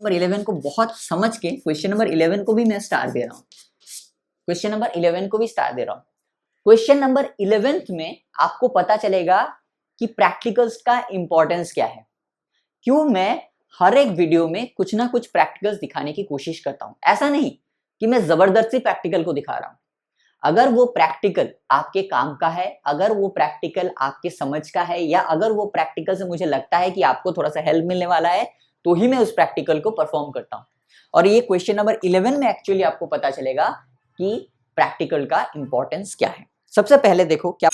Number 11 को बहुत समझ के क्वेश्चन नंबर 11 को भी मैं स्टार दे रहा हूँ, क्वेश्चन नंबर 11 को भी स्टार दे रहा हूँ। क्वेश्चन नंबर 11th में आपको पता चलेगा कि प्रैक्टिकल्स का इंपॉर्टेंस क्या है। क्यों मैं हर एक वीडियो में कुछ ना कुछ प्रैक्टिकल्स दिखाने की कोशिश करता हूं। ऐसा नहीं कि मैं जबरदस्ती प्रैक्टिकल को दिखा रहा हूं। अगर वो प्रैक्टिकल आपके काम का है, अगर वो प्रैक्टिकल आपके समझ का है, या अगर वो प्रैक्टिकल से मुझे लगता है कि आपको थोड़ा सा हेल्प मिलने वाला है, तो ही मैं उस प्रैक्टिकल को परफॉर्म करता हूं। और ये क्वेश्चन नंबर 11 में एक्चुअली आपको पता चलेगा कि प्रैक्टिकल का इंपॉर्टेंस क्या है। सबसे पहले देखो क्या।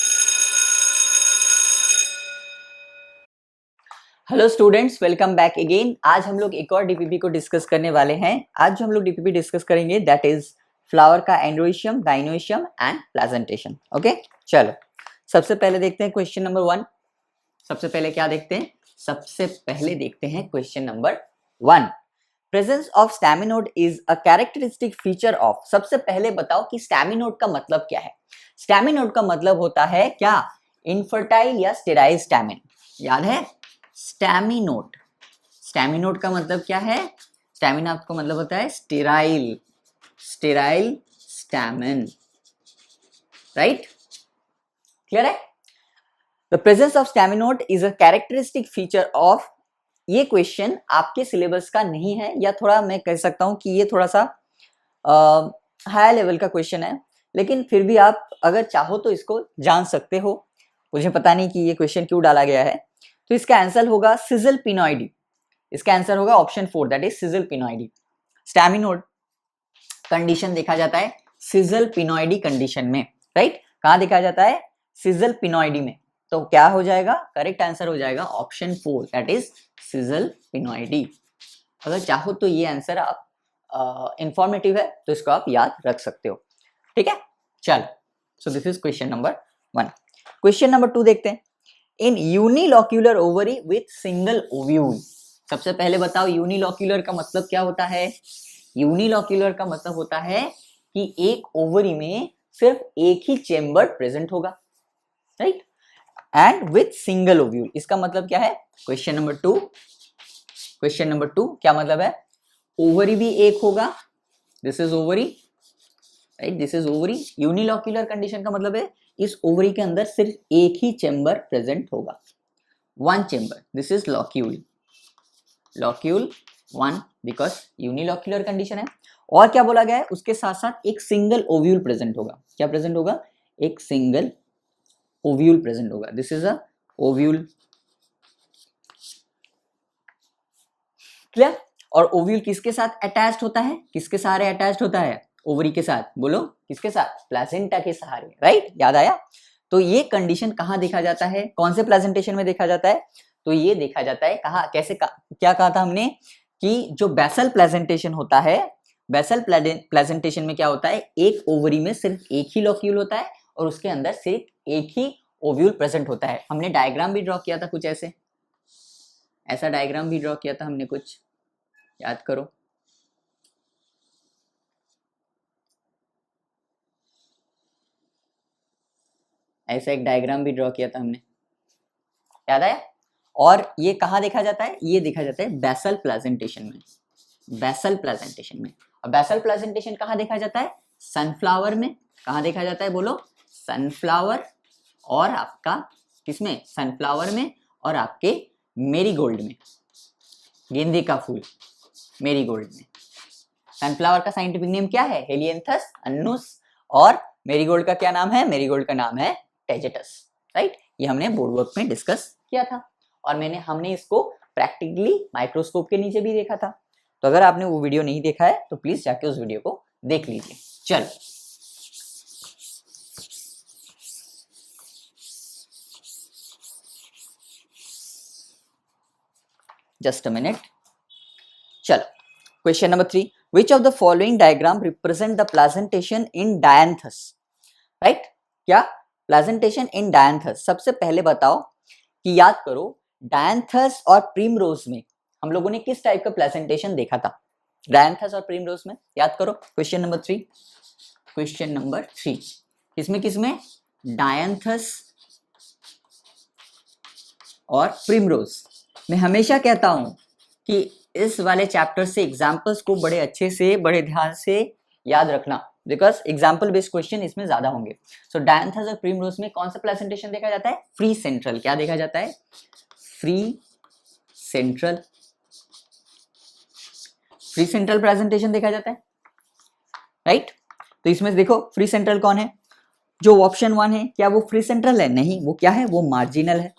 Hello students, welcome back again. आज हम लोग एक और डीपीपी को डिस्कस करने वाले हैं। आज जो हम लोग डीपीपी डिस्कस करेंगे दैट इज फ्लावर का एंड्रोइशियम, डायनोइशियम एंड प्लेजेंटेशन। ओके, चलो सबसे पहले देखते हैं क्वेश्चन नंबर 1। सबसे पहले क्या देखते हैं? सबसे पहले देखते हैं question number 1। Presence of staminode is a characteristic feature of. सबसे पहले बताओ कि स्टैमिनोड का मतलब क्या है। स्टैमिनोड का मतलब होता है क्या? इनफर्टाइल या स्टेराइल स्टैमिन। याद है? स्टैमिनोड। स्टैमिनोड का मतलब क्या है? स्टैमिना आपको मतलब होता है sterile, sterile stamen. Right, clear है? The presence of staminode is a characteristic feature of. ये क्वेश्चन आपके सिलेबस का नहीं है, या थोड़ा मैं कह सकता हूं कि ये थोड़ा सा हाई लेवल का क्वेश्चन है, लेकिन फिर भी आप अगर चाहो तो इसको जान सकते हो। मुझे पता नहीं कि ये क्वेश्चन क्यों डाला गया है। तो इसका आंसर होगा सिजल पिनॉइडी। इसका आंसर होगा option 4, that is caesalpinioideae. Staminode condition देखा जाता है सिजल पिनॉइडी कंडीशन में। राइट, कहां देखा जाता है? सिजल पिनॉइडी में। तो क्या हो जाएगा? करेक्ट आंसर हो जाएगा ऑप्शन 4, दैट इज सिजल पिनॉइडी। अगर चाहो तो ये आंसर आप इंफॉर्मेटिव है तो इसको आप याद रख सकते हो। ठीक है, चलो। So this is question number 1। Question number 2 देखते हैं। In unilocular ovary with single ovule. सबसे पहले बताओ यूनिलॉक्यूलर का मतलब क्या होता है? यूनिलॉक्यूलर का मतलब होता है कि एक ओवरी में सिर्फ एक ही चेम्बर प्रेजेंट होगा। Right, and with single ovule. इसका मतलब क्या है? क्वेश्चन नंबर 2, क्वेश्चन नंबर 2 क्या मतलब है? ओवरी भी एक होगा, this is ovary, right, this is ovary. Unilocular condition का मतलब है इस ओवरी के अंदर सिर्फ एक ही चेम्बर प्रेजेंट होगा, one chamber. This is locule, locule 1 because unilocular condition है। और क्या बोला गया है? उसके साथ साथ एक सिंगल ओव्यूल प्रेजेंट होगा। क्या प्रेजेंट होगा? एक सिंगल ओव्यूल प्रेजेंट होगा। This is a ovule. Clear? और ओव्यूल किसके साथ अटैच्ड होता है? किसके सहारे अटैच्ड होता है? ओवरी के साथ। बोलो किसके साथ? प्लेसेंटा के सहारे। राइट, याद आया? तो ये कंडीशन कहां देखा जाता है? कौन से प्रेजेंटेशन में देखा जाता है? तो ये देखा जाता है कहां, कैसे क्या कहा था हमने कि जो बेसल प्रेजेंटेशन होता है, बेसल प्रेजेंटेशन में क्या होता है? एक ओवरी में सिर्फ एक ही लॉक्यूल होता है और उसके अंदर सिर्फ एक ही ओव्यूल प्रेजेंट होता है। हमने डायग्राम भी ड्रॉ किया था कुछ ऐसे, ऐसा डायग्राम भी ड्रॉ किया था हमने कुछ, याद करो। ऐसा एक डायग्राम भी ड्रॉ किया था हमने, याद आया? और ये कहाँ देखा जाता है? ये देखा जाता है बेसल प्रेजेंटेशन में, बेसल प्रेजेंटेशन में। और बेसल प्रेजेंटेशन कहाँ देखा जाता है? सनफ्लावर में। कहाँ देखा जाता है? बोलो, सनफ्लावर और आपका किसमें? सनफ्लावर में और आपके मेरीगोल्ड में, गेंदे का फूल मेरीगोल्ड में। सनफ्लावर का साइंटिफिक नेम क्या है? हेलियंथस अन्नुस। और मेरीगोल्ड का क्या नाम है? मेरीगोल्ड का नाम है टेजेटस। राइट, ये हमने बोर्ड वर्क में डिस्कस किया था और हमने इसको प्रैक्टिकली माइक्रोस्कोप के नीचे भी देखा था। तो अगर आपने वो वीडियो नहीं देखा है तो प्लीज जाके उस वीडियो को देख लीजिए। चलो, जस्ट अ मिनट। चलो, question number 3। Which of the following diagram represent the placentation in dianthus? Right, क्या? प्लेजेंटेशन इन डायंथस। सबसे पहले बताओ कि याद करो डायंथस और प्रिमरोज में हम लोगों ने किस टाइप का प्लेजेंटेशन देखा था? डायंथस और प्रिमरोज में याद करो। क्वेश्चन नंबर 3, क्वेश्चन नंबर 3 किसमें किसमें? डायंथस और प्रिमरोज। मैं हमेशा कहता हूं कि इस वाले चैप्टर से एग्जाम्पल्स को बड़े अच्छे से बड़े ध्यान से याद रखना, बिकॉज एग्जाम्पल बेस्ड क्वेश्चन इसमें ज्यादा होंगे। सो डायंथस और प्रिमरोज में कौन सा प्रेजेंटेशन देखा जाता है? Free central. क्या देखा जाता है? Free central. Free central presentation देखा जाता है, राइट? तो इसमें देखो फ्री सेंट्रल कौन है? जो ऑप्शन 1 है, क्या वो फ्री सेंट्रल है? नहीं, वो क्या है? वो मार्जिनल है।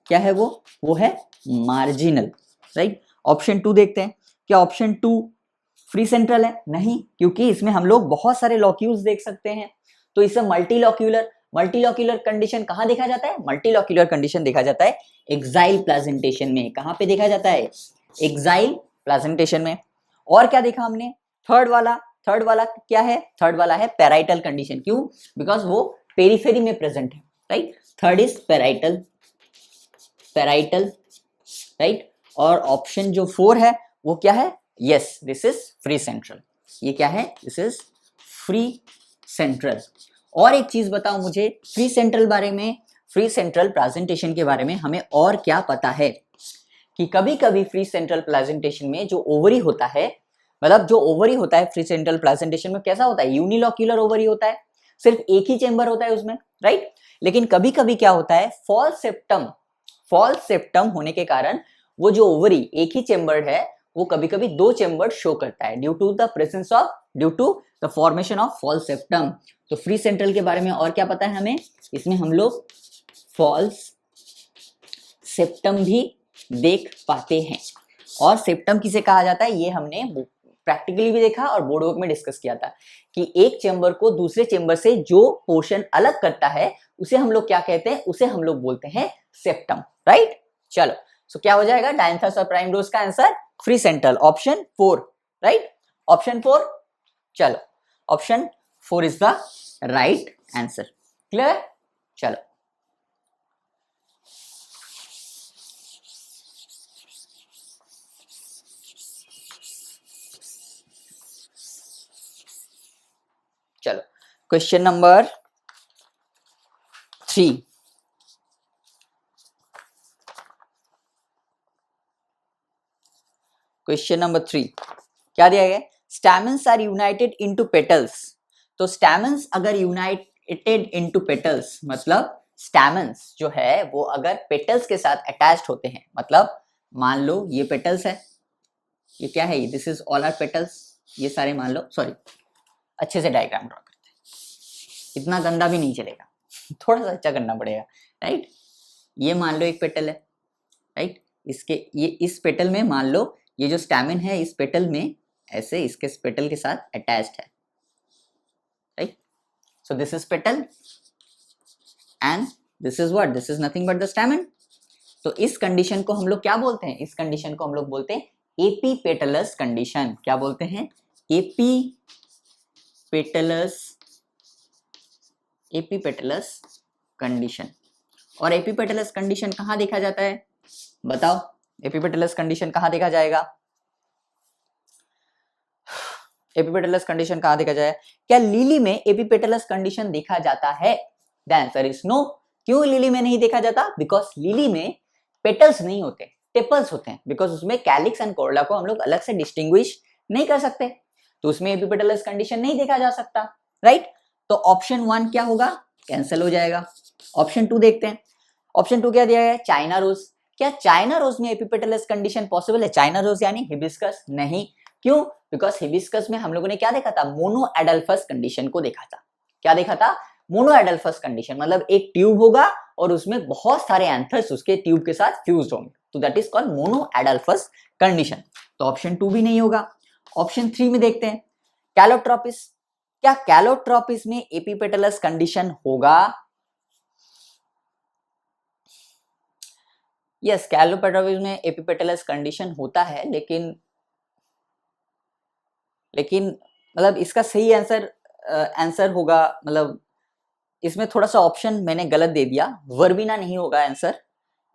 क्या है वो? वो है मार्जिनल, राइट? ऑप्शन 2 देखते हैं, क्या ऑप्शन 2 फ्री सेंट्रल है? नहीं, क्योंकि इसमें हम लोग बहुत सारे लॉक्यूल्स देख सकते हैं। तो इसे मल्टीलॉक्यूलर कंडीशन कहाँ देखा जाता है? मल्टीलॉक्यूलर कंडीशन देखा जाता है एक्साइल प्रेजेंटेशन में। कहाँ पे देखा जाता है? एक्साइल प्रेजेंटेशन में। और क्या देखा हमने? थर्ड वाला क्या है? थर्ड वाला है पैराइटल कंडीशन। क्यों? बिकॉज वो पेरिफेरी में प्रेजेंट है, right? Third is parietal, right? और ऑप्शन जो 4 है वो क्या है? Yes, this is free central. ये क्या है? This is free central. और एक चीज बताओ मुझे फ्री सेंट्रल बारे में, फ्री सेंट्रल प्रेजेंटेशन के बारे में हमें और क्या पता है? कि कभी कभी फ्री सेंट्रल प्रेजेंटेशन में जो ओवरी होता है, मतलब जो ओवरी होता है फ्री सेंट्रल प्रेजेंटेशन में कैसा होता है? यूनिलॉक्यूलर ओवरी होता है, सिर्फ एक ही चेंबर होता है उसमें, राइट? लेकिन कभी कभी क्या होता है? फॉल्स सेप्टम होने के कारण वो जो ओवरी एक ही चेंबर्ड है वो कभी कभी 2 चेंबर्ड शो करता है due to the formation of false septum. तो फ्री सेंट्रल के बारे में और क्या पता है हमें? इसमें हम लोग फॉल्स सेप्टम भी देख पाते हैं। और सेप्टम किसे कहा जाता है? ये हमने प्रैक्टिकली भी देखा और बोर्ड वर्क में डिस्कस किया था कि एक चेंबर को दूसरे चेंबर से जो पोर्शन अलग करता है उसे हम लोग क्या कहते हैं? उसे हम लोग बोलते हैं सेप्टम, राइट? चलो, सो क्या हो जाएगा डायंथस और प्राइमरोज का answer? Free central, option 4, right? Option 4। चलो, option 4 is the right answer. Clear? चलो, चलो क्वेश्चन नंबर 3। क्वेश्चन नंबर 3 क्या दिया गया? स्टैमेंस आर यूनाइटेड इनटू पेटल्स। तो स्टैमेंस अगर यूनाइटेड इनटू पेटल्स मतलब स्टैमेंस जो है वो अगर पेटल्स के साथ अटैच्ड होते हैं, मतलब मान लो ये पेटल्स है, ये क्या है? This is all are petals. ये सारे मान लो, सॉरी अच्छे से डायग्राम ड्रॉ करते हैं, इतना गंदा भी नहीं चलेगा थोड़ा सा अच्छा करना पड़ेगा, राइट? ये मान लो एक पेटल है, राइट? इसके ये इस पेटल में मान लो ये जो स्टैमिन है इस पेटल में ऐसे इसके पेटल के साथ अटैच्ड है, right? So this is petal and this is what? This is nothing but the stamen. तो इस कंडीशन को हम लोग क्या बोलते हैं? इस कंडीशन को हम लोग बोलते हैं एपीपेटलस कंडीशन। क्या बोलते हैं? Epipetalous condition. और एपीपेटलस कंडीशन कहाँ देखा जाता है? बताओ, एपीपेटलस कंडीशन कहाँ देखा जाएगा? एपीपेटलस कंडीशन कहाँ देखा जाए? क्या लिली में एपीपेटलस कंडीशन देखा जाता है? The answer is no. क्यों लिली में नहीं देखा जाता? बिकॉज लिली में पेटल्स नहीं होते, टेपल्स होते हैं। बिकॉज उसमें कैलिक्स एंड कोरोला को हम लोग अलग से डिस्टिंग्विश नहीं कर सकते, तो उसमें एपीपेटलस कंडीशन नहीं देखा जा सकता, राइट? तो ऑप्शन 1 क्या होगा? कैंसिल हो जाएगा। ऑप्शन 2 देखते हैं। ऑप्शन 2 क्या दिया है? China rose. क्या चाइना रोज में एपीपेटलस कंडीशन पॉसिबल है? चाइना रोज यानी हिबिस्कस नहीं। क्यों? बिकॉज हिबिस्कस में हम लोगों ने क्या देखा था? मोनो एडल्फस कंडीशन को देखा था। क्या देखा था? मोनो एडल्फस कंडीशन, मतलब एक ट्यूब होगा और उसमें बहुत सारे एंथर्स उसके ट्यूब के साथ फ्यूज्ड होंगे, तो that is called mono adelphous condition. तो ऑप्शन 2 भी नहीं होगा। ऑप्शन 3 में देखते हैं, कैलोट्रोपिस। क्या कैलोट्रोपिस में एपीपेटलस कंडीशन होगा? यस, कैलोट्रोपिस में एपीपेटलस कंडीशन होता है, लेकिन मतलब इसका सही आंसर होगा, मतलब इसमें थोड़ा सा ऑप्शन मैंने गलत दे दिया, वर्बिना नहीं होगा आंसर।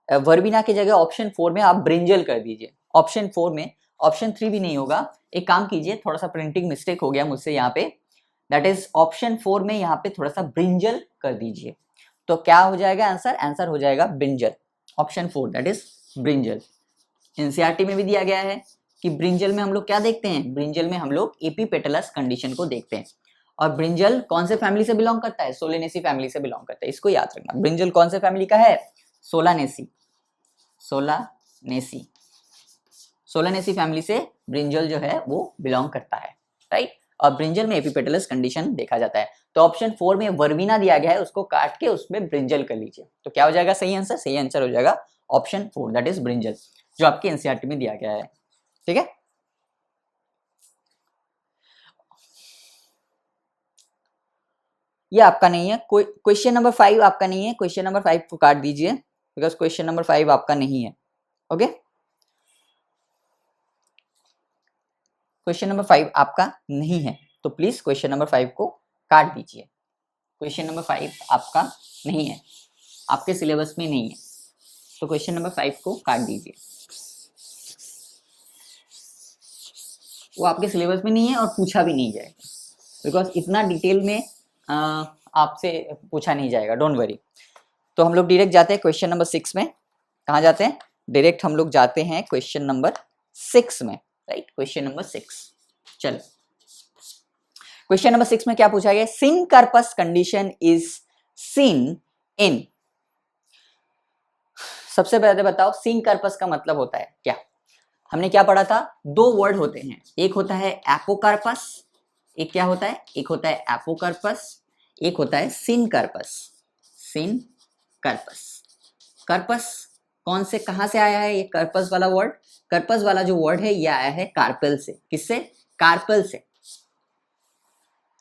वर्बिना की जगह ऑप्शन 4 में आप ब्रिंजल कर दीजिए। ऑप्शन 4 में, ऑप्शन 3 भी नहीं होगा। एक काम कीजिए, थोड़ा सा प्रिंटिंग मिस्टेक हो गया मुझसे यहाँ पे, दैट इज ऑप्शन 4 में यहाँ पे थोड़ा सा ब्रिंजल कर दीजिए। तो क्या हो जाएगा आंसर? आंसर हो जाएगा brinjal. Option 4 that is brinjal. NCERT में भी दिया गया है, कि ब्रिंजल में हम लोग क्या देखते हैं, ब्रिंजल में हम लोग एपीपेटलस कंडीशन को देखते हैं। और ब्रिंजल कौन से फैमिली से बिलोंग करता है, सोलेनेसी फैमिली से बिलोंग करता है, इसको याद रखना। ब्रिंजल कौन से फैमिली का है, सोलानेसी, सोलानेसी, सोलानेसी फैमिली से ब्रिंजल जो है वो बिलोंग करता है, राइट। और ब्रिंजल में एपीपेटलस कंडीशन देखा जाता है। तो ऑप्शन 4 में वर्विना दिया गया है, उसको काट के उसमें ब्रिंजल कर लीजिए, तो क्या हो जाएगा सही आंसर, सही आंसर हो जाएगा ऑप्शन 4 दैट इज ब्रिंजल, जो आपके एनसीईआरटी में दिया गया है, ठीक है। ये आपका नहीं है, कोई क्वेश्चन नंबर 5 आपका नहीं है, क्वेश्चन नंबर 5 को काट दीजिए बिकॉज क्वेश्चन नंबर 5 आपका नहीं है, ओके। क्वेश्चन नंबर 5 आपका नहीं है, तो प्लीज क्वेश्चन नंबर 5 को काट दीजिए। क्वेश्चन नंबर 5 आपका नहीं है, आपके सिलेबस में नहीं है, तो क्वेश्चन नंबर 5 को काट दीजिए, वो आपके सिलेबस में नहीं है और पूछा भी नहीं जाएगा बिकॉज इतना डिटेल में आपसे पूछा नहीं जाएगा, डोंट वरी। तो हम लोग डायरेक्ट जाते हैं क्वेश्चन नंबर 6 में। कहाँ जाते हैं, डायरेक्ट हम लोग जाते हैं क्वेश्चन नंबर 6 में, राइट। क्वेश्चन नंबर 6, चलो क्वेश्चन नंबर 6 में क्या पूछा गया, syncarpous condition is seen in, सबसे पहले बताओ सिनकार्पस का मतलब होता है क्या। हमने क्या पढ़ा था, दो वर्ड होते हैं, एक होता है एपोकार्पस, एक क्या होता है, एक होता है एपोकार्पस, एक होता है सिनकार्पस, सिनकार्पस। कार्पस कौन से कहां से आया है ये कार्पस वाला वर्ड, कार्पस वाला जो वर्ड है ये आया है कार्पेल से, किससे, कार्पेल से।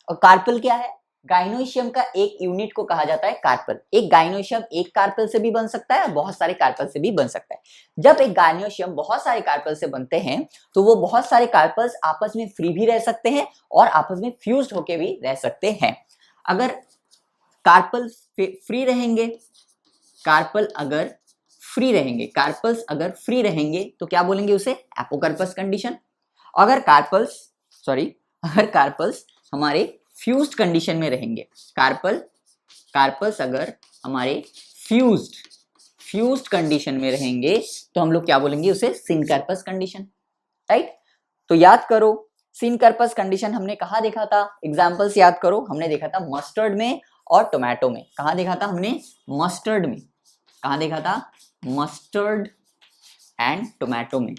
और कार्पेल क्या है, गाइनोइशियम का एक यूनिट को कहा जाता है कार्पेल। एक गाइनोइशियम एक कार्पेल से भी बन सकता है और बहुत सारे कार्पेल से भी बन सकता है। जब एक गाइनोइशियम बहुत सारे कार्पेल से बनते हैं तो वो बहुत सारे कार्पेल्स आपस में फ्री भी रह सकते हैं और आपस में फ्यूज्ड होके भी रह सकते हैं। अगर कार्पेल फ्री रहेंगे, कार्पेल अगर फ्री रहेंगे, कार्पल्स अगर फ्री रहेंगे तो क्या बोलेंगे उसे, एपोकार्पस कंडीशन। अगर कार्पल्स हमारे फ्यूज्ड कंडीशन में रहेंगे, कार्पल्स अगर हमारे फ्यूज्ड कंडीशन में रहेंगे तो हम लोग क्या बोलेंगे उसे, सिनकार्पस कंडीशन, राइट। तो याद करो सिनकार्पस कंडीशन हमने कहाँ देखा था, एग्जांपल्स याद करो, हमने देखा था मस्टर्ड में और टोमेटो में। कहाँ देखा था हमने, मस्टर्ड में, कहाँ देखा था, मस्टर्ड एंड टोमेटो में।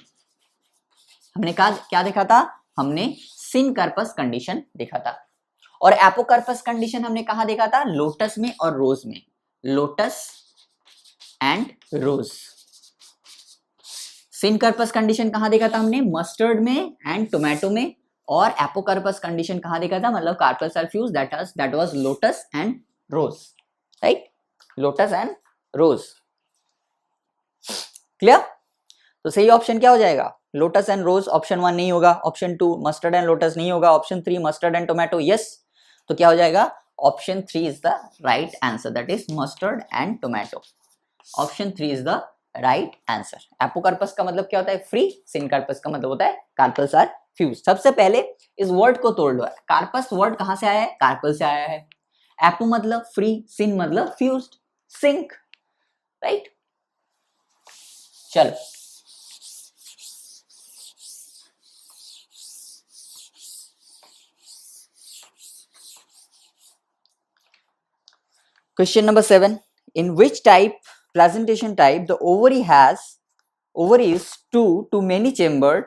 हमने कहा क्या देखा था, हमने सिनकार्पस कंडीशन देखा था। और एपोकार्पस कंडीशन हमने कहा देखा था, लोटस में और रोज में, lotus and rose. Syncarpous condition कहां देखा था हमने, मस्टर्ड में एंड टोमेटो में। और एपोकार्पस कंडीशन कहां देखा था, मतलब carpels are fused, that was lotus and rose, right, lotus and rose. Clear. तो सही ऑप्शन क्या हो जाएगा, लोटस एंड रोज। ऑप्शन 1 नहीं होगा, ऑप्शन 2 मस्टर्ड एंड लोटस नहीं होगा, option 3 mustard and tomato, yes. तो क्या हो जाएगा, option 3 is the right answer, that is mustard and tomato. Option 3 is the right answer. Apocarpous का मतलब क्या होता है, फ्री, सिनकार्पस का मतलब होता है कार्पल्स आर फ्यूज। सबसे पहले इस वर्ड को तोड़ लो, कार्पस वर्ड कहां से आया है, कार्पल से आया है। एपो मतलब फ्री, सिन मतलब फ्यूज्ड, सिंक, राइट। चलो question number 7, in which presentation type the ovary is two many chambered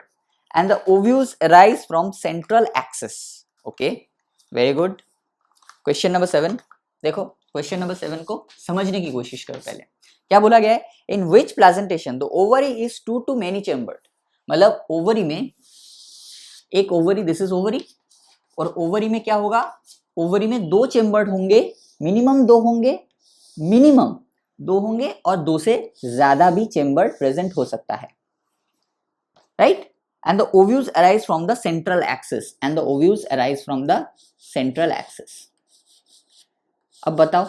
and the ovules arise from central axis, okay, very good। question number 7 देखो, question number 7 को समझने की कोशिश करो। पहले क्या बोला गया है, in which presentation the ovary is two to many chambered, मतलब ओवरी में एक ओवरी, दिस इज ओवरी, और ओवरी में क्या होगा, ओवरी में दो चेम्बर्ड होंगे, मिनिमम दो होंगे और दो से ज्यादा भी चेम्बर प्रेजेंट हो सकता है, right. And the ovules arise from the central axis, अब बताओ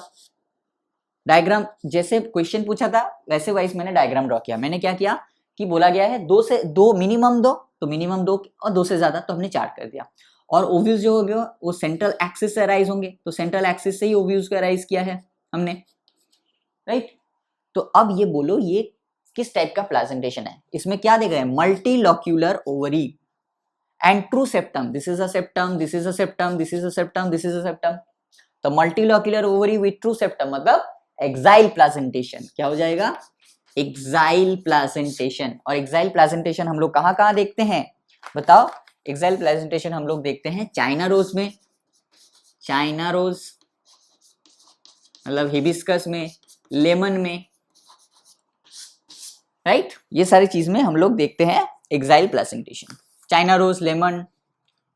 डायग्राम, जैसे क्वेश्चन पूछा था वैसे वाइज मैंने डायग्राम ड्रॉ किया। मैंने क्या किया कि बोला गया है मिनिमम दो, तो मिनिमम दो और दो से ज्यादा तो हमने 4 कर दिया। और ओव्यूल्स जो हो गया वो सेंट्रल एक्सिस से अराइज होंगे, तो सेंट्रल एक्सिस से ही ओव्यूल्स को अराइज किया है हमने, राइट। तो अब ये बोलो ये किस टाइप का प्रेजेंटेशन है। इसमें क्या देख रहे हैं, multilocular ovary and true septum, this is a septum, this is a septum, this is a septum, this is a septum. तो multilocular ovary with true septum मतलब एक्साइल प्रेजेंटेशन। क्या हो जाएगा, एक्साइल प्रेजेंटेशन। और एक्साइल प्रेजेंटेशन हम लोग कहाँ कहाँ देखते हैं बताओ। एक्साइल प्रेजेंटेशन हम लोग देखते हैं चाइना रोज में, चाइना रोज मतलब हिबिस्कस में, लेमन में, राइट ये सारी चीज में हम लोग देखते हैं axile presentation. China rose, lemon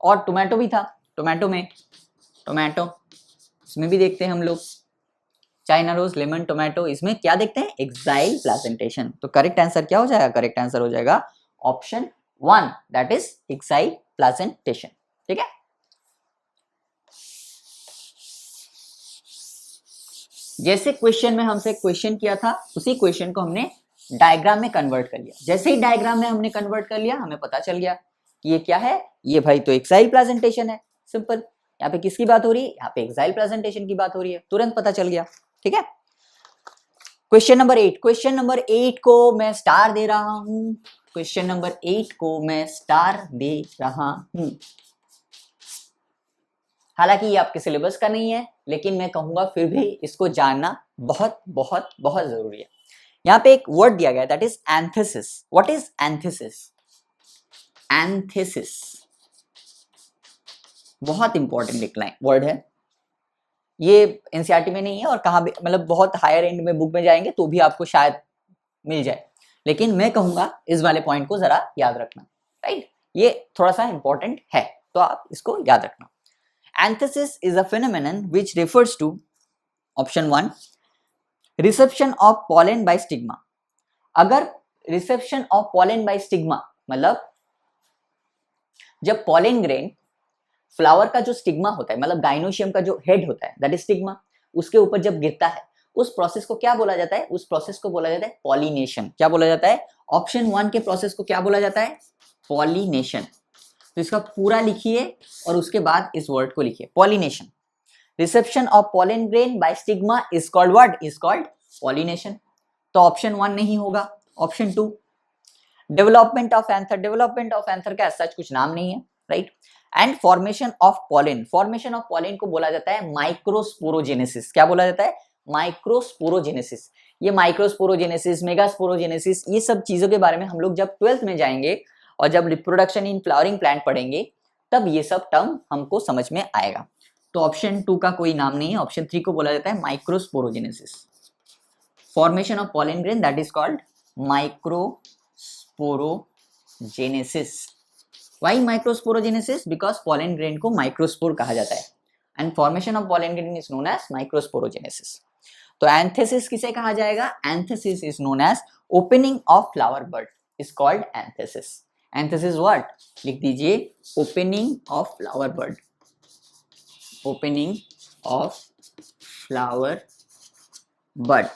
और टोमेटो भी था, टोमेटो में, टोमेटो इसमें भी देखते हैं हम लोग चाइना रोज, लेमन, टोमेटो, इसमें क्या देखते हैं, एक्साइल प्रेजेंटेशन। तो करेक्ट आंसर क्या हो जाएगा, करेक्ट आंसर हो जाएगा option 1 that is axile presentation. ठीक है, जैसे क्वेश्चन में हमसे क्वेश्चन किया था उसी क्वेश्चन को हमने डायग्राम में कन्वर्ट कर लिया। जैसे ही डायग्राम में हमने कन्वर्ट कर लिया हमें पता चल गया कि ये क्या है, ये भाई तो एक्साइल प्रेजेंटेशन है। सिंपल, यहाँ पे किसकी बात हो रही है, यहाँ पे एक्साइल प्रेजेंटेशन की बात हो रही है, तुरंत पता चल गया। ठीक है, क्वेश्चन नंबर 8, क्वेश्चन नंबर 8 को मैं स्टार दे रहा हूं, क्वेश्चन नंबर 8 को मैं स्टार दे रहा हूं। हालांकि ये आपके सिलेबस का नहीं है लेकिन मैं कहूंगा फिर भी इसको जानना बहुत बहुत बहुत जरूरी है। यहाँ पे एक वर्ड दिया गया that is antithesis. What is antithesis, antithesis बहुत इंपॉर्टेंट वर्ड है। ये एनसीईआरटी में नहीं है और कहाँ भी मतलब बहुत हायर एंड में बुक में जाएंगे तो भी आपको शायद मिल जाए, लेकिन मैं कहूंगा इस वाले पॉइंट को जरा याद रखना, राइट ये थोड़ा सा इंपॉर्टेंट है तो आप इसको याद रखना। Anthesis is a phenomenon which refers to option 1 reception of pollen by stigma। अगर reception of pollen by stigma मतलब जब pollen grain फ्लावर का जो स्टिग्मा होता है मतलब गाइनोशियम का जो हेड होता है दैट इज स्टिग्मा, उसके ऊपर जब गिरता है उस प्रोसेस को क्या बोला जाता है, उस प्रोसेस को बोला जाता है पॉलिनेशन। क्या बोला जाता है, ऑप्शन 1 के प्रोसेस को क्या बोला जाता है, पॉलिनेशन। तो इसका पूरा लिखिए और उसके बाद इस वर्ड को लिखिए, pollination. Reception of pollen grain by stigma is called what, is called pollination. तो ऑप्शन 1 नहीं होगा, option 2। Development of anther, development of anther का सच कुछ नाम नहीं है, right. And formation of pollen, formation of pollen को बोला जाता है माइक्रोस्पोरोजेनेसिस। क्या बोला जाता है, माइक्रोस्पोरोजेनेसिस। ये माइक्रोस्पोरोजेनेसिस, मेगास्पोरोजेनेसिस, ये सब चीजों के बारे में हम लोग जब 12th में जाएंगे और जब रिप्रोडक्शन इन फ्लावरिंग प्लांट पढ़ेंगे तब ये सब टर्म हमको समझ में आएगा। तो ऑप्शन 2 का कोई नाम नहीं है, ऑप्शन 3 को बोला जाता है microsporogenesis. Formation of pollen grain that is called microsporogenesis. Why microsporogenesis, because pollen grain को माइक्रोस्पोर कहा जाता है and formation of pollen grain is known as microsporogenesis. तो एंथेसिस किसे कहा जाएगा, anthesis is known as opening of flower bud is called anthesis. Anthesis what, लिख दीजिए opening of flower bud, opening of flower bud.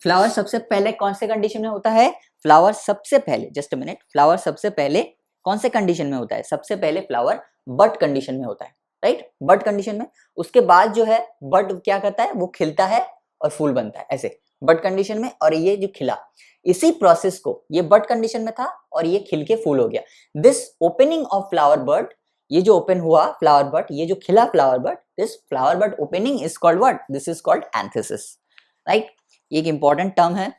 Flower सबसे पहले कौन से कंडीशन में होता है, फ्लावर सबसे पहले, जस्ट अ मिनट, फ्लावर सबसे पहले कौन से कंडीशन में होता है, सबसे पहले फ्लावर बड कंडीशन में होता है, राइट, बड कंडीशन में। उसके बाद जो है बड क्या करता है, वो खिलता है और फूल बनता है, ऐसे बड कंडीशन में। और ये जो खिला, इसी प्रोसेस को, ये बड कंडीशन में था और ये खिल के फूल हो गया। This opening of flower bud, ये जो ओपन हुआ फ्लावर बड, ये जो खिला flower bud, this flower bud opening is called what, this is called anthesis, right. ये एक इंपॉर्टेंट टर्म है,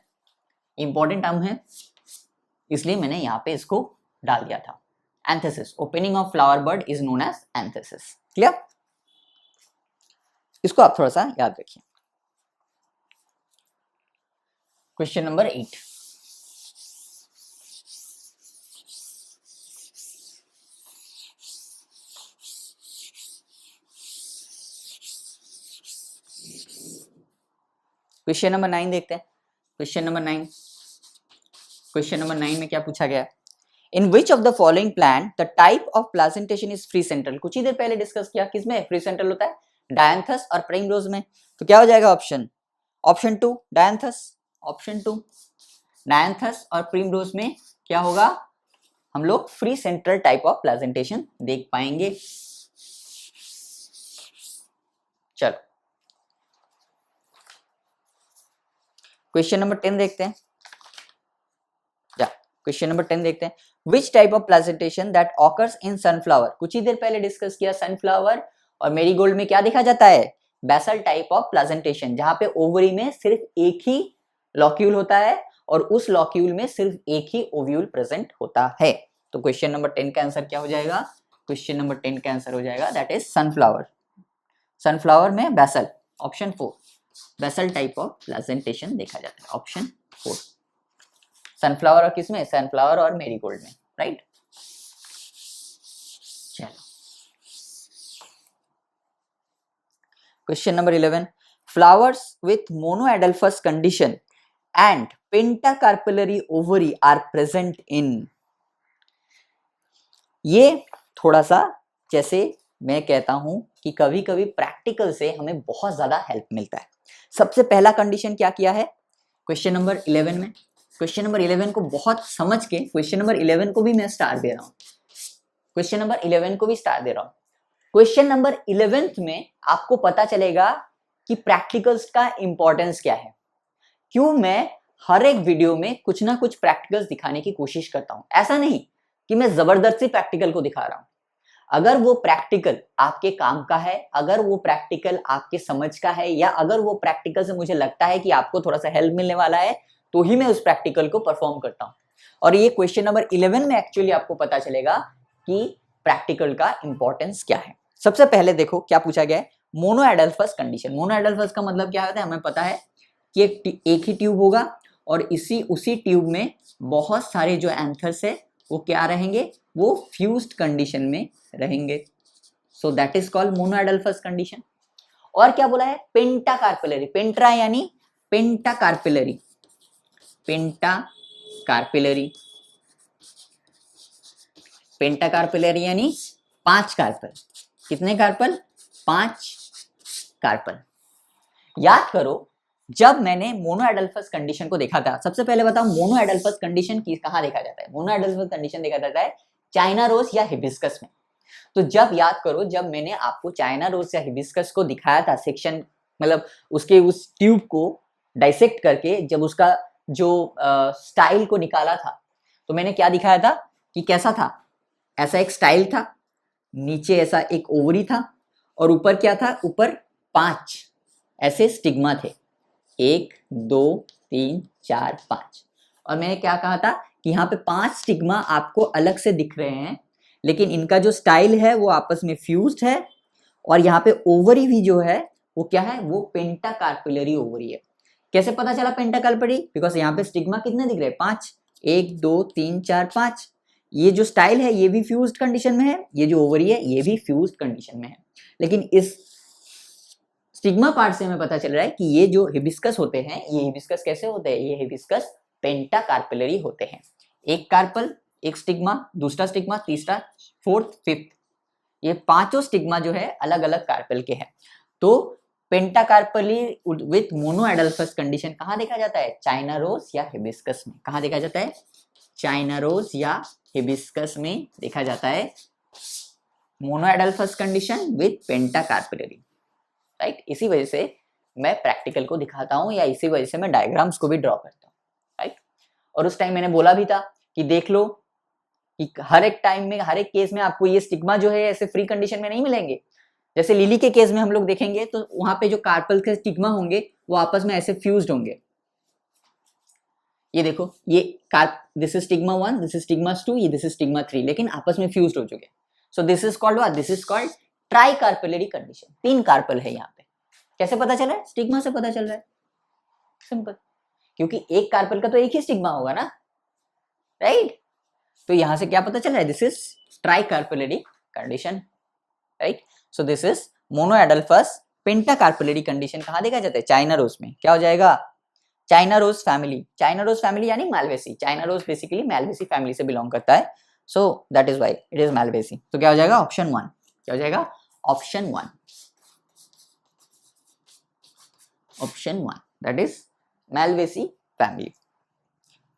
इंपॉर्टेंट टर्म है, इसलिए मैंने यहाँ पे इसको डाल दिया था। Anthesis, opening of flower bud is known as anthesis. Clear, इसको आप थोड़ा सा याद रखिए। क्वेश्चन नंबर 8, क्वेश्चन नंबर 9 देखते हैं। क्वेश्चन नंबर 9, क्वेश्चन नंबर 9 में क्या पूछा गया, in which of the following plant the type of placentation is free central. कुछ ही देर पहले डिस्कस किया, किसमें फ्री सेंट्रल होता है, डायंथस और प्राइमरोज में। तो क्या हो जाएगा option, option 2 dianthus, option 2 dianthus और प्राइमरोज में क्या होगा, हम लोग फ्री सेंट्रल टाइप ऑफ प्लेजेंटेशन देख पाएंगे। चलो क्वेश्चन नंबर 10 देखते हैं। क्वेश्चन नंबर 10 देखते हैं, which type of presentation that occurs in sunflower, कुछ ही देर पहले डिस्कस किया सनफ्लावर और मेरीगोल्ड में क्या देखा जाता है, बेसल टाइप ऑफ प्रेजेंटेशन, जहां पे ओवरी में सिर्फ एक ही लॉक्यूल होता है और उस लॉक्यूल में सिर्फ एक ही ओव्यूल प्रेजेंट होता है। तो क्वेश्चन नंबर 10 का आंसर क्या हो जाएगा, क्वेश्चन नंबर 10 का आंसर हो जाएगा दैट इज सनफ्लावर, सनफ्लावर में basal, option 4, basal type of presentation देखा जाता है, ऑप्शन 4, सनफ्लावर और किसमें, सनफ्लावर और मेरीगोल्ड में, राइट। चलो question number 11, flowers with monadelphous condition and pentacarpellary ovary are present in, ये थोड़ा सा जैसे मैं कहता हूं कि कभी कभी प्रैक्टिकल से हमें बहुत ज्यादा हेल्प मिलता है। सबसे पहला कंडीशन क्या किया है क्वेश्चन नंबर 11 में, क्वेश्चन नंबर 11 को बहुत समझ के, क्वेश्चन नंबर 11 को भी मैं स्टार दे रहा हूं, क्वेश्चन नंबर 11 को भी स्टार दे रहा हूं। क्वेश्चन नंबर 11 में आपको पता चलेगा कि प्रैक्टिकल्स का इंपॉर्टेंस क्या है। क्यों मैं हर एक वीडियो में कुछ ना कुछ प्रैक्टिकल्स दिखाने की कोशिश करता हूं, ऐसा नहीं कि मैं जबरदस्ती प्रैक्टिकल को दिखा रहा हूं। अगर वो प्रैक्टिकल आपके काम का है, अगर वो प्रैक्टिकल आपके समझ का है, या अगर वो प्रैक्टिकल से मुझे लगता है कि आपको थोड़ा सा हेल्प मिलने वाला है, तो ही मैं उस प्रैक्टिकल को परफॉर्म करता हूं। और ये क्वेश्चन नंबर 11 में एक्चुअली आपको पता चलेगा कि प्रैक्टिकल का इंपॉर्टेंस क्या है। सबसे पहले देखो क्या पूछा गया है, मोनोएडल्फस कंडीशन। मोनोएडल्फस का मतलब क्या होता है, हमें पता है कि एक ही ट्यूब होगा और उसी ट्यूब में बहुत सारे जो एंथर्स है वो क्या रहेंगे, वो फ्यूज्ड कंडीशन में रहेंगे। So that is called monadelphous condition. और क्या बोला है, पेंटाकार्पेलरी, पेंट्रा यानी पेंटाकार्पेलरी, पेंटाकार्पेलरी, पेंटाकार्पेलरी यानी 5 कार्पल। कितने कार्पल, 5 कार्पल। याद करो जब मैंने मोनोएडल्फस कंडीशन को देखा था, सबसे पहले बताओ मोनोएडल्फस कंडीशन कहां देखा जाता है, मोनोएडल्फस कंडीशन देखा जाता है चाइना रोज या हिबिस्कस में। तो जब याद करो, जब मैंने आपको चाइना रोज या हिबिस्कस को दिखाया था सेक्शन, मतलब उसके उस ट्यूब को डाइसेक्ट करके जब उसका जो स्टाइल को निकाला था, तो मैंने क्या दिखाया था कि कैसा था, ऐसा एक स्टाइल था, नीचे ऐसा एक ओवरी था और ऊपर क्या था, ऊपर 5 ऐसे स्टिग्मा थे, 1 2 3 4 5। और मैंने क्या कहा था कि यहाँ पे 5 स्टिग्मा आपको अलग से दिख रहे हैं, लेकिन इनका जो स्टाइल है वो आपस में फ्यूज्ड है। और यहाँ पे ओवरी भी जो है वो क्या है, वो पेंटाकार्पेलरी ओवरी है। कैसे पता चला पेंटाकार्पेलरी, बिकॉज यहाँ पे स्टिग्मा कितने दिख रहे हैं, 5, 1 2 3 4 5। ये जो स्टाइल है ये भी फ्यूज्ड कंडीशन में है, ये जो ओवरी है ये भी फ्यूज्ड कंडीशन में है। लेकिन इस स्टिग्मा पार्ट से हमें पता चल रहा है कि ये जो हिबिस्कस होते हैं, ये हिबिस्कस कैसे होते हैं, ये हिबिस्कस पेंटाकार्पेलरी होते हैं। एक कार्पल, एक स्टिग्मा, दूसरा स्टिग्मा, तीसरा, फोर्थ, फिफ्थ, ये 5 स्टिग्मा जो है अलग अलग कार्पेल के हैं। तो पेंटाकार्पेली विथ मोनोएडल्फस कंडीशन कहां देखा जाता है, चाइना रोज या हिबिस्कस में। कहां देखा जाता है, चाइना रोज या हिबिस्कस में देखा जाता है मोनोएडल्फस कंडीशन विथ पेंटाकार्पेलरी, राइट। इसी वजह से मैं प्रैक्टिकल को दिखाता हूं, या इसी वजह से मैं डायग्राम्स को भी ड्रॉ करता हूं, राइट। और उस टाइम मैंने बोला भी था कि देख लो कि हर एक टाइम में, हर एक केस में आपको ये स्टिग्मा जो है ऐसे फ्री कंडीशन में नहीं मिलेंगे। जैसे लिली के केस में हम लोग देखेंगे तो वहां पे जो कार्पल के स्टिग्मा होंगे वो आपस में ऐसे फ्यूज्ड होंगे। ये देखो, ये this is stigma 1, this is stigma 2, ये दिस इज स्टिग्मा 3, लेकिन आपस में फ्यूज्ड हो चुके। So this is called what, this is called tri carpellary condition. 3 carpel है यहाँ पे। कैसे पता चला है, स्टिग्मा से पता चल रहा है, सिंपल, क्योंकि एक कार्पल का तो एक ही स्टिग्मा होगा ना, राइट। तो यहां से क्या पता चल रहा है, this is try carpellary condition, right. So this is monadelphous pentacarpellary condition. कहां देखा जाता है, चाइना रोज में। क्या हो जाएगा, China rose family, China rose family यानी malvaceae. China rose basically malvaceae family से बिलोंग करता है, so that is why it is malvaceae. तो क्या हो जाएगा, ऑप्शन 1, क्या हो जाएगा, option 1, option 1, that is malvaceae family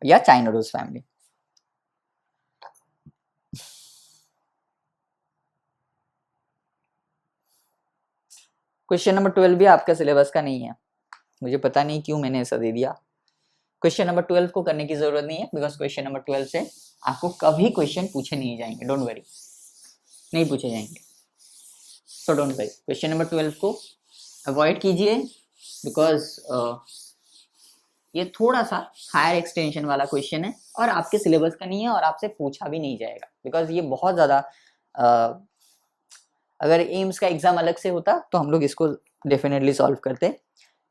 या China rose family. Question number 12 भी आपका सिलेबस का नहीं है, मुझे पता नहीं क्यों मैंने ऐसा दे दिया, क्वेश्चन नंबर 12 को करने की जरूरत नहीं है, बिकॉज क्वेश्चन नंबर 12 से आपको कभी क्वेश्चन पूछे नहीं जाएंगे, डोंट वरी, नहीं पूछे जाएंगे, so don't worry. Question number 12 को अवॉइड कीजिए, बिकॉज ये थोड़ा सा हायर एक्सटेंशन वाला क्वेश्चन है और आपके सिलेबस का नहीं है और आपसे पूछा भी नहीं जाएगा, बिकॉज ये बहुत ज़्यादा अगर एम्स का एग्ज़ाम अलग से होता तो हम लोग इसको डेफिनेटली सॉल्व करते,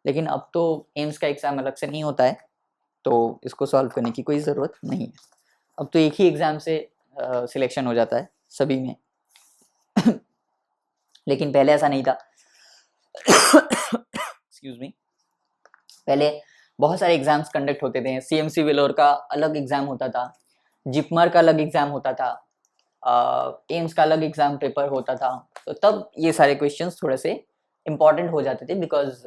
लेकिन अब तो एम्स का एग्ज़ाम अलग से नहीं होता है, तो इसको सॉल्व करने की कोई ज़रूरत नहीं है। अब तो एक ही एग्ज़ाम से सिलेक्शन हो जाता है सभी में लेकिन पहले ऐसा नहीं था एक्सक्यूज मी। पहले बहुत सारे एग्जाम्स कंडक्ट होते थे, सीएमसी वेलोर का अलग एग्जाम होता था, जिपमर का अलग एग्जाम होता था, एम्स का अलग एग्जाम पेपर होता था, तो तब ये सारे क्वेश्चंस थोड़े से इम्पॉर्टेंट हो जाते थे, बिकॉज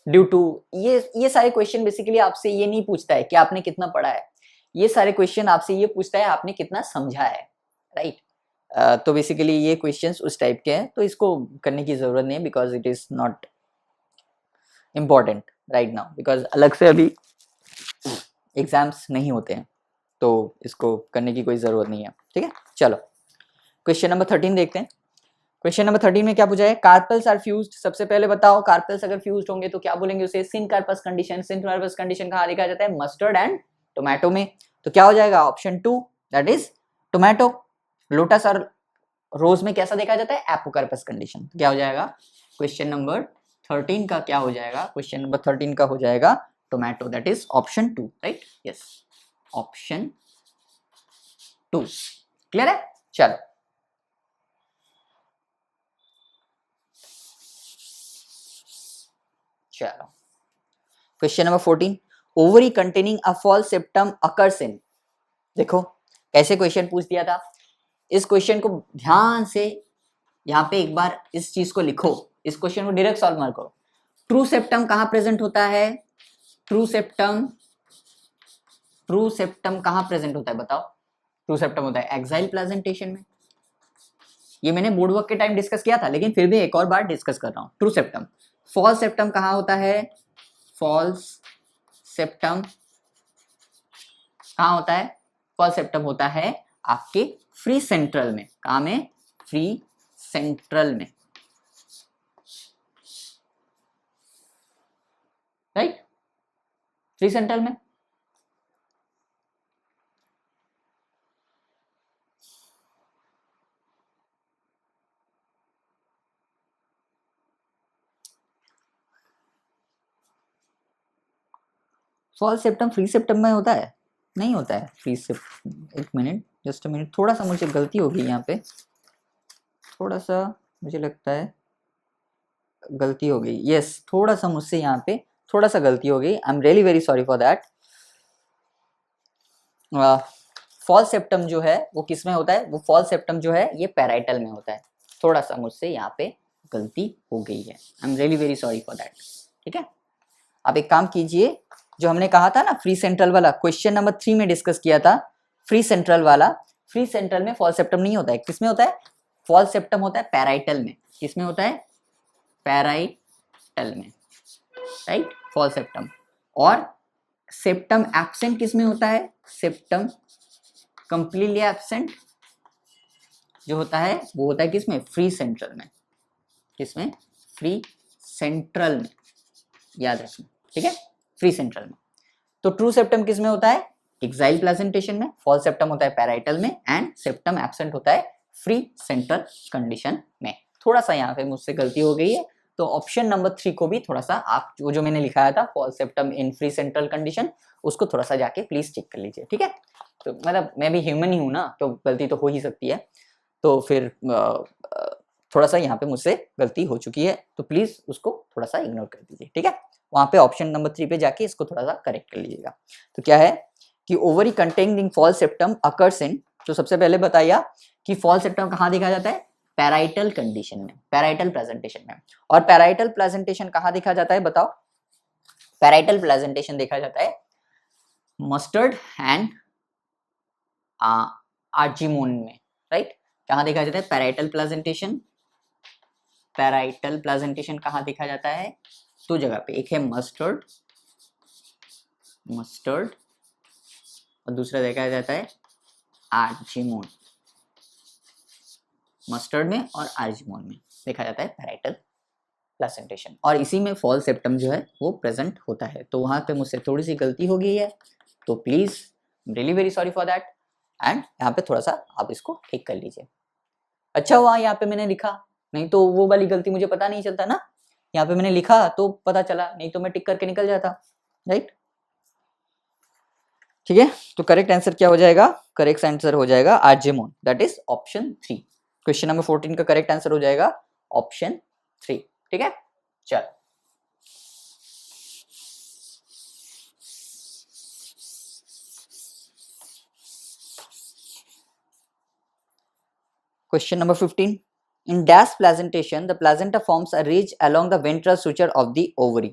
ड्यू टू ये सारे क्वेश्चन बेसिकली आपसे ये नहीं पूछता है कि आपने कितना पढ़ा है, ये सारे क्वेश्चन आपसे ये पूछता है आपने कितना समझा है, राइट। तो बेसिकली ये क्वेश्चंस उस टाइप के हैं, तो इसको करने की ज़रूरत नहीं है, because it is not important right now, because अलग से अभी एग्जाम्स नहीं होते हैं, तो इसको करने की कोई ज़रूरत नहीं है, ठीक है। चलो क्वेश्चन नंबर 13 देखते हैं। क्वेश्चन नंबर 13 में क्या पूछा है, कार्पल्स आर फ्यूज्ड। सबसे पहले बताओ कार्पल्स अगर फ्यूज्ड होंगे तो क्या बोलेंगे उसे, सिन कार्पस कंडीशन। सिन कार्पस कंडीशन कहाँ देखा जाता है, मस्टर्ड एंड टोमेटो में, तो क्या हो जाएगा option 2 that is tomato. Lotus और रोज में कैसा देखा जाता है, एपोकार्पस कंडीशन, क्या हो जाएगा क्वेश्चन नंबर 13 का, क्या हो जाएगा क्वेश्चन नंबर 13 का हो जाएगा tomato, that is option 2, right, yes option 2। Clear है, चलो चलो question number 14, ovary containing a fall septum occurs इन। देखो कैसे क्वेश्चन पूछ दिया था, इस क्वेश्चन को ध्यान से यहाँ पे एक बार इस चीज को लिखो, इस क्वेश्चन को डायरेक्ट सॉल्व मत करो। ट्रू सेप्टम कहाँ प्रेजेंट होता है, ट्रू सेप्टम कहाँ प्रेजेंट होता है बताओ, ट्रू सेप्टम होता है एक्साइल प्रेजेंटेशन में, ये मैंने बोर्ड वर्क के टाइम डिस्कस किया था, लेकिन फिर भी एक और बार डिस्कस कर रहा हूँ। ट्रू सेप्टम, फॉल्स सेप्टम कहाँ होता है, फॉल्स सेप्टम कहाँ होता है, फॉल्स सेप्टम होता है आपके फ्री सेंट्रल में, कहाँ में, फ्री सेंट्रल में, राइट, फ्री सेंट्रल में। फॉल्स सेप्टम फ्री सेप्टम में होता है, नहीं होता है फ्री सेप्टम, एक मिनट जस्ट अ मिनट, थोड़ा सा मुझे गलती हो गई यहाँ पे, थोड़ा सा मुझे लगता है गलती हो गई, यस थोड़ा सा मुझसे यहाँ पे थोड़ा सा गलती हो गई, I am really very sorry for that. False septum जो है वो किस में होता है, वो फॉल्स सेप्टम जो है ये पैराइटल में होता है, थोड़ा सा मुझसे यहाँ पे गलती हो गई है, आई am really very sorry for that, ठीक है। आप एक काम कीजिए, जो हमने कहा था ना फ्री सेंट्रल वाला, क्वेश्चन नंबर 3 में डिस्कस किया था, फ्री सेंट्रल वाला, फ्री सेंट्रल में फॉल्स सेप्टम नहीं होता है, किसमें होता है, फॉल्स सेप्टम होता है पैराइटल में, किसमें होता है, पैराइटल में, राइट, फॉल्स सेप्टम। और सेप्टम एब्सेंट किसमें होता है, सेप्टम कंप्लीटली एब्सेंट जो होता है वो होता है किसमें, फ्री सेंट्रल में, किसमें, फ्री सेंट्रल में, याद रखना, ठीक है, फ्री सेंट्रल में। तो ट्रू सेप्टम किसमें होता है, एक्साइल प्रेजेंटेशन में, फॉल्स सेप्टम होता है पैराइटल में, एंड सेप्टम एब्सेंट होता है फ्री सेंट्रल कंडीशन में। थोड़ा सा यहाँ पे मुझसे गलती हो गई है, तो ऑप्शन नंबर 3 को भी थोड़ा सा आप जो मैंने लिखाया था false septum in free central condition, उसको थोड़ा सा जाके प्लीज चेक कर लीजिए, ठीक है। तो मतलब मैं भी ह्यूमन ही हूँ ना, तो गलती तो हो ही सकती है, तो फिर थोड़ा सा यहाँ पे मुझसे गलती हो चुकी है, तो प्लीज उसको थोड़ा सा इग्नोर कर दीजिए, ठीक है। वहाँ पे ऑप्शन नंबर 3 पे जाके इसको थोड़ा सा करेक्ट कर लीजिएगा। तो क्या है कि ovary containing false septum occurs in, तो सबसे पहले बताइए कि फॉल्स सेप्टम कहाँ देखा जाता है, पैराइटल कंडीशन में, पैराइटल प्रेजेंटेशन में। और पैराइटल प्रेजेंटेशन कहाँ देखा जाता है बताओ, पैराइटल प्रेजेंटेशन देखा जाता है मस्टर्ड एंड आर्जिमोन में, राइट। कहाँ देखा जाता है पैराइटल प्रेजेंटेशन, पैराइटल प्रेजेंटेशन कहाँ देखा जाता है, दो जगह पे, एक है मस्टर्ड मस्टर्ड, और दूसरा देखा जाता है आर्जिमोन। मस्टर्ड में और आर्जिमोन में देखा जाता है पैराइटल प्लेसेंटेशन, और इसी में फॉल सेप्टम जो है वो प्रेजेंट होता है। तो वहां पे मुझसे थोड़ी सी गलती हो गई है, तो please really very sorry for that, and यहाँ पे थोड़ा सा आप इसको ठीक कर लीजिए। अच्छा हुआ यहाँ पे मैंने लिखा, नहीं तो वो वाली गलती मुझे पता नहीं चलता ना, यहाँ पे मैंने लिखा तो पता चला, नहीं तो मैं टिक करके निकल जाता, राइट। ठीक है, तो करेक्ट आंसर क्या हो जाएगा? करेक्ट आंसर हो जाएगा argemone, that is option 3। Question number 14 का करेक्ट आंसर हो जाएगा ऑप्शन 3। ठीक है, चल question number 15। In dash placentation, the placenta forms a ridge along the ventral suture of the ovary.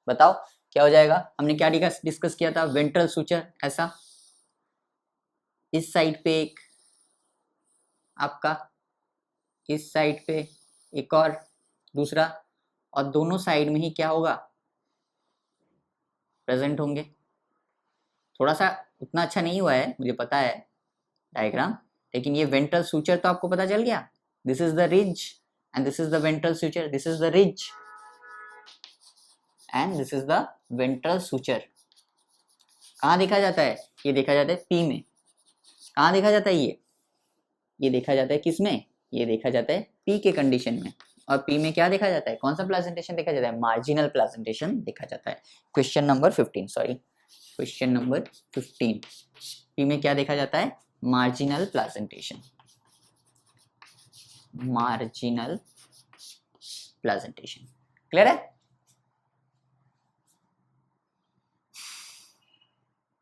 बताओ क्या हो जाएगा? हमने क्या डिस्कस किया था? वेंट्रल सुचर, ऐसा इस साइड पे एक, आपका इस साइड पे एक और दूसरा, और दोनों साइड में ही क्या होगा? प्रेजेंट होंगे। थोड़ा सा उतना अच्छा नहीं हुआ है मुझे पता है डायग्राम, लेकिन ये वेंट्रल सुचर तो आपको पता चल गया। This is the ridge and this is the ventral suture, this is the ridge and this is the ventral suture. कहाँ देखा जाता है? ये देखा जाता है पी में। कहाँ देखा जाता है ये देखा जाता है किस में? ये देखा जाता है पी के कंडीशन में। और पी में क्या देखा जाता है? कौन सा प्लेसेंटेशन देखा जाता है? मार्जिनल प्लेसेंटेशन देखा जाता है। Question number 15, sorry question number 15, pea में क्या देखा जाता है? Marginal placentation, marginal placentation. Clear है?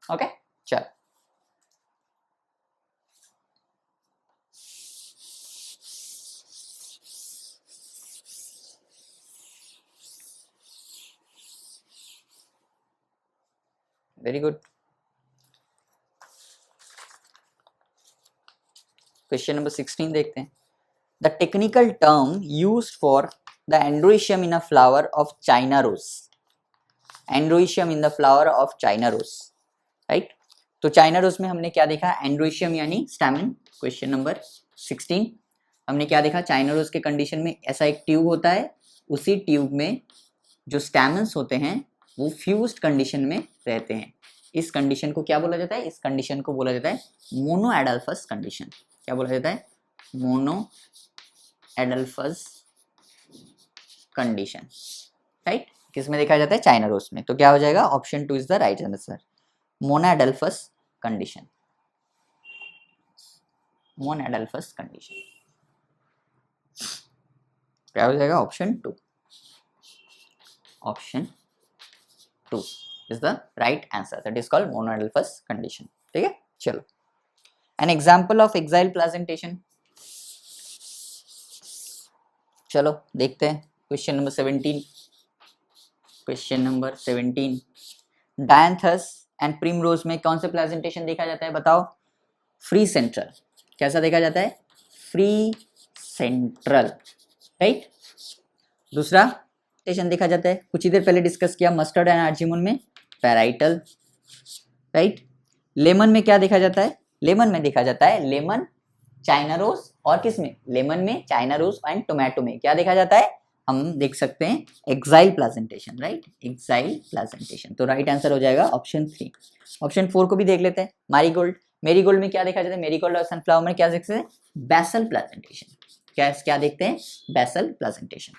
ओके, चल वेरी गुड। क्वेश्चन नंबर 16 देखते हैं। The technical term used for the androecium in a flower of China rose, androecium in the flower of China rose, right. तो चाइना रोज में हमने क्या देखा? एंड्रोइशियम यानी स्टैमेन। क्वेश्चन नंबर 16 हमने क्या देखा? चाइना रोज के कंडीशन में ऐसा एक ट्यूब होता है, उसी ट्यूब में जो स्टैमेंस होते हैं वो फ्यूज्ड कंडीशन में रहते हैं। इस कंडीशन को क्या बोला जाता है? इस कंडीशन को बोला जाता है मोनो एडल्फस कंडीशन। क्या बोला जाता है? Mono adelphous condition, right. किस में देखा जाता है? चाइना रोज में। तो क्या हो जाएगा? Option 2 is the right answer, monadelphous condition, monadelphous condition. क्या हो जाएगा? Option 2, option 2 is the right answer, that is called monadelphous condition. ठीक है, चलो an example of axile placentation, चलो देखते हैं। Question number 17, question number 17, dianthus and primrose में कौन सा प्लेसेंटेशन देखा जाता है? बताओ। Free central. कैसा देखा जाता है? Free central, right. दूसरा प्लेसेंटेशन देखा जाता है, कुछ ही देर पहले डिस्कस किया, मस्टर्ड एंड आर्जिमोन में पैराइटल, राइट। लेमन में क्या देखा जाता है? लेमन में देखा जाता है लेमन, चाइना रोज, और किस में? लेमन में, चाइना रोज एंड टोमेटो में क्या देखा जाता है? हम देख सकते हैं exile placentation, right, exile placentation. तो राइट आंसर हो जाएगा ऑप्शन 3। ऑप्शन 4 को भी देख लेते हैं, मैरीगोल्ड। मैरीगोल्ड में क्या देखा जाता है? मैरीगोल्ड और सनफ्लावर में क्या देखते हैं? Basal placentation. क्या देखते हैं? Basal placentation.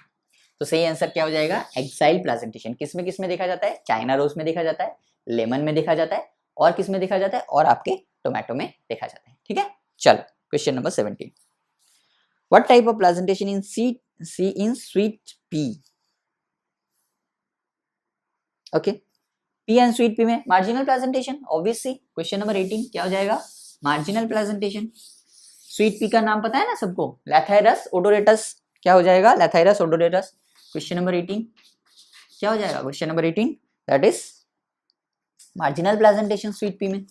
तो सही आंसर क्या हो जाएगा? Axile placentation. किस में देखा जाता है? चाइना रोज में देखा जाता है, लेमन में देखा जाता है, और किस में देखा जाता है? और आपके टोमेटो में देखा जाता है। ठीक है, चलो question number 17, what type of placentation in sweet pea? Okay, pea and sweet pea में marginal placentation, obviously. Question number 18 क्या हो जाएगा? Marginal placentation. स्वीट पी का नाम पता है ना सबको, लैथाइरस ओडोरेटस। क्या हो जाएगा? लैथाइरस ओडोरेटस। क्वेश्चन नंबर 18 क्या हो जाएगा? Question number 18 that is marginal placentation sweet pea में,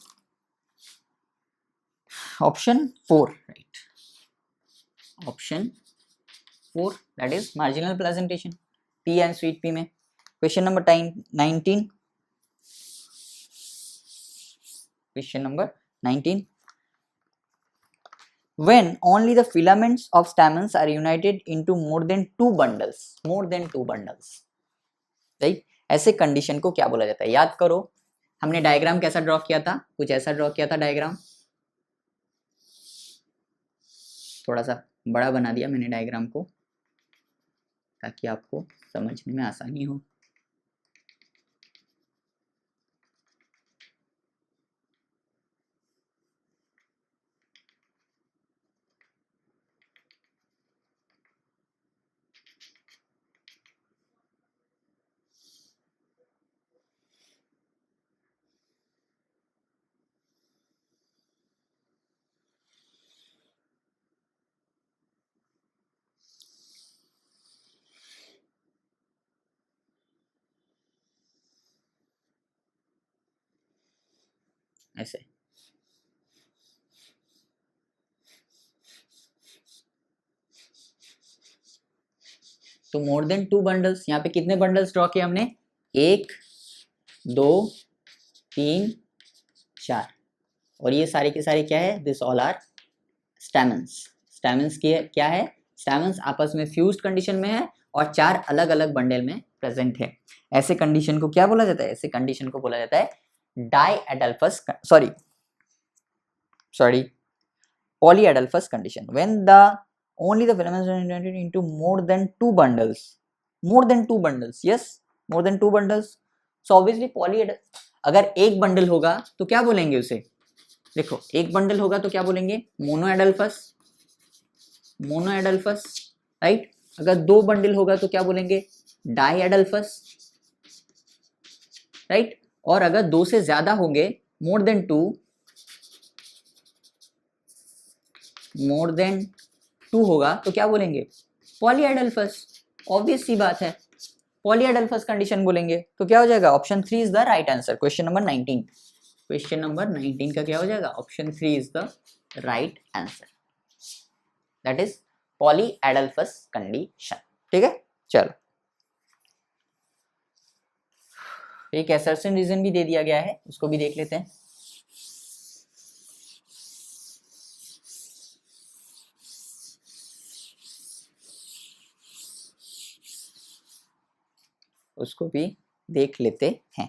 option 4, right, option 4 that is marginal placentation pea and sweet pea में। Question number 19, question number 19, when only the filaments of stamens are united into more than two bundles, right, ऐसे condition को क्या बोला जाता है? याद करो, हमने डायग्राम कैसा ड्रॉ किया था? कुछ ऐसा ड्रॉ किया था डायग्राम, थोड़ा सा बड़ा बना दिया मैंने डायग्राम को ताकि आपको समझने में आसानी हो। ऐसे तो मोर देन टू बंडल्स, यहाँ पे कितने बंडल्स ड्रॉ किए हमने? 1 2 3 4, और ये सारे के सारे क्या है? This all are stamens. Stamens की क्या है? स्टैमेंस आपस में फ्यूज्ड कंडीशन में है और 4 अलग अलग बंडल में प्रेजेंट है। ऐसे कंडीशन को क्या बोला जाता है? ऐसे कंडीशन को बोला जाता है diadelphous, polyadelphous condition. When the only the filaments are united into more than two bundles, yes, more than two bundles, so obviously अगर एक बंडल होगा तो क्या बोलेंगे उसे? देखो, एक बंडल होगा तो क्या बोलेंगे? मोनोएडल्फस, राइट। अगर दो बंडल होगा तो क्या बोलेंगे? डाइएडल्फस, राइट। और अगर दो से ज्यादा होंगे, मोर देन टू होगा तो क्या बोलेंगे? पॉलीएडल्फस। ऑब्वियस सी बात है, पॉलीएडल्फस कंडीशन बोलेंगे। तो क्या हो जाएगा? Option 3 is the right answer. Question number 19 का क्या हो जाएगा? Option 3 is the right answer, that is polyadelphous condition. ठीक है, चलो, एक असर्शन रीजन भी दे दिया गया है, उसको भी देख लेते हैं। उसको भी देख लेते हैं।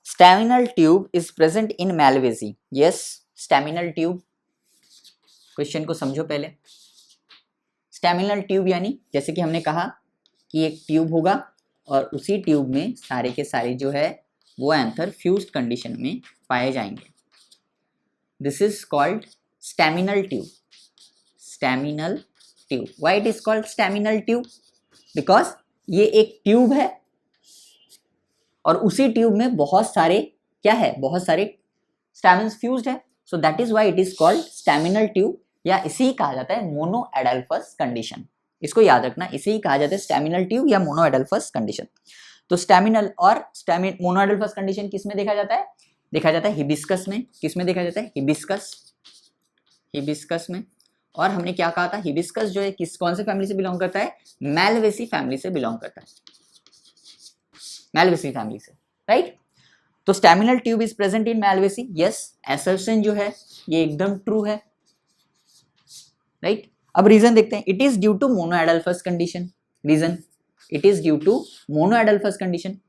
Staminal tube is present in Malvaceae. Yes, staminal tube, question को समझो पहले। स्टैमिनल ट्यूब यानी जैसे कि हमने कहा कि एक ट्यूब होगा और उसी ट्यूब में सारे के सारे जो है वो एंथर फ्यूज्ड कंडीशन में पाए जाएंगे। This is called staminal tube. Why it is called staminal tube? Because ये एक ट्यूब है और उसी ट्यूब में बहुत सारे क्या है? बहुत सारे स्टैमिन्स फ्यूज्ड है, so that is why it is called staminal tube, या इसी कहा जाता है मोनोएडल्फस कंडीशन। इसको याद रखना, इसे ही कहा जाता है स्टैमिनल ट्यूब या मोनोएडल्फस कंडीशन। तो स्टैमिनल और मोनोएडल्फस कंडीशन किस में देखा जाता है? देखा जाता है हिबिस्कस में। किस में देखा जाता है? हिबिस्कस में। और हमने क्या कहा था? हिबिस्कस जो है कौन से फैमिली से बिलोंग करता है? मैलवेसी फैमिली से बिलोंग करता है, मैलवेसी फैमिली से, राइट। तो staminal tube is present in Malvaceae. Yes, assertion जो है ये एकदम ट्रू है, राइट। अब रीजन देखते हैं। It is due to monoadelphous condition. Reason, it is due to monoadelphous condition.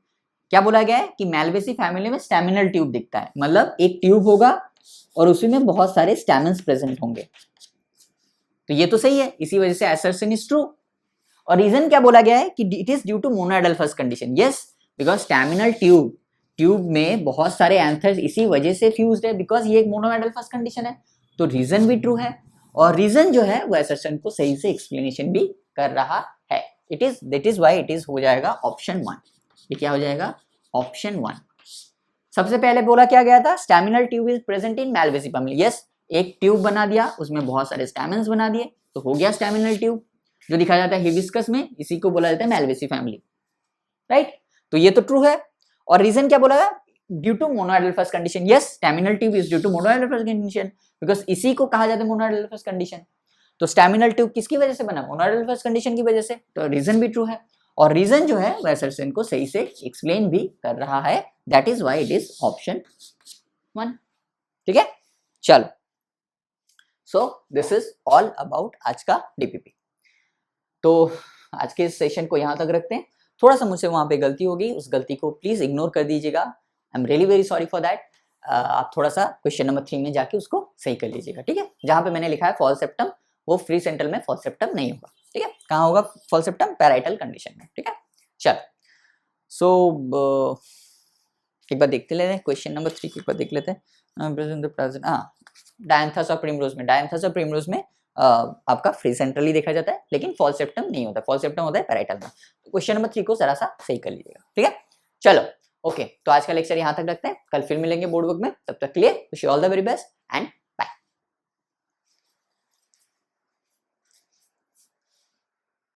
क्या बोला गया है? कि मैलवेसी फैमिली में स्टैमिनल ट्यूब दिखता है, मतलब एक ट्यूब होगा और उसी में बहुत सारे स्टैमिन्स प्रेजेंट होंगे। तो ये तो सही है, इसी वजह से असर्शन इज ट्रू। और रीजन क्या बोला गया है? कि it is due to monoadelphous condition. Yes, because staminal tube में बहुत सारे एंथर्स इसी वजह से फ्यूज्ड है, बिकॉज ये एक मोनोएडल्फस कंडीशन है। तो रीजन भी ट्रू है और रीजन जो है वो असर्शन को सही से एक्सप्लेनेशन भी कर रहा है। That is why it is हो जाएगा ऑप्शन 1। ये क्या हो जाएगा? ऑप्शन 1। सबसे पहले बोला क्या गया था? Staminal tube is present in Malvaceae family. Yes, एक ट्यूब बना दिया, उसमें बहुत सारे स्टैमिन्स बना दिए, तो हो गया स्टैमिनल ट्यूब। जो दिखाया जाता है हिबिस्कस में, इसी को बोला जाता है मैलवेसी फैमिली, राइट। तो ये तो ट्रू है। और रीजन क्या बोला? Due to monoadelphous condition. Yes, staminal tube is due to monoadelphous condition, because इसी को कहा जाता है मोनोएडल्फस कंडीशन। तो स्टैमिनल ट्यूब किसकी वजह से बना? मोनोएडल्फस कंडीशन की वजह से। तो रीजन भी ट्रू है और रीजन जो है वह असर्शन को सही से एक्सप्लेन भी कर रहा है, that is why it is option 1। ठीक है, चलो। So this is all about आज का डीपीपी। तो आज के सेशन को यहाँ तक रखते हैं। थोड़ा सा मुझसे वहां पे गलती हो गई, उस गलती को प्लीज इग्नोर कर दीजिएगा। आई am really very sorry for that. आप थोड़ा सा क्वेश्चन नंबर 3 में जाके उसको सही कर लीजिएगा, ठीक है। जहां पे मैंने लिखा है फॉल सेप्टम, वो फ्री सेंट्रल में फॉल सेप्टम नहीं होगा, ठीक है। कहाँ होगा फॉल सेप्टम? पैराइटल कंडीशन में, ठीक है। चल, सो एक बार देखते लेते हैं क्वेश्चन नंबर 3 एक बार देख लेते हैं। डायंथस और प्रिमरोज में, डायंथस और प्रिमरोज में आपका फ्री सेंट्रली देखा जाता है, लेकिन फॉल सेप्टम नहीं होता, फॉल सेप्टम होता है पैराइटल में। तो क्वेश्चन नंबर 3 को जरा सा सही कर लीजिएगा, ठीक है। चलो, ओके, तो आज का लेक्चर यहाँ तक रखते हैं, कल फिर मिलेंगे बोर्ड वर्क में। तब तक के लिए wish you all the very best and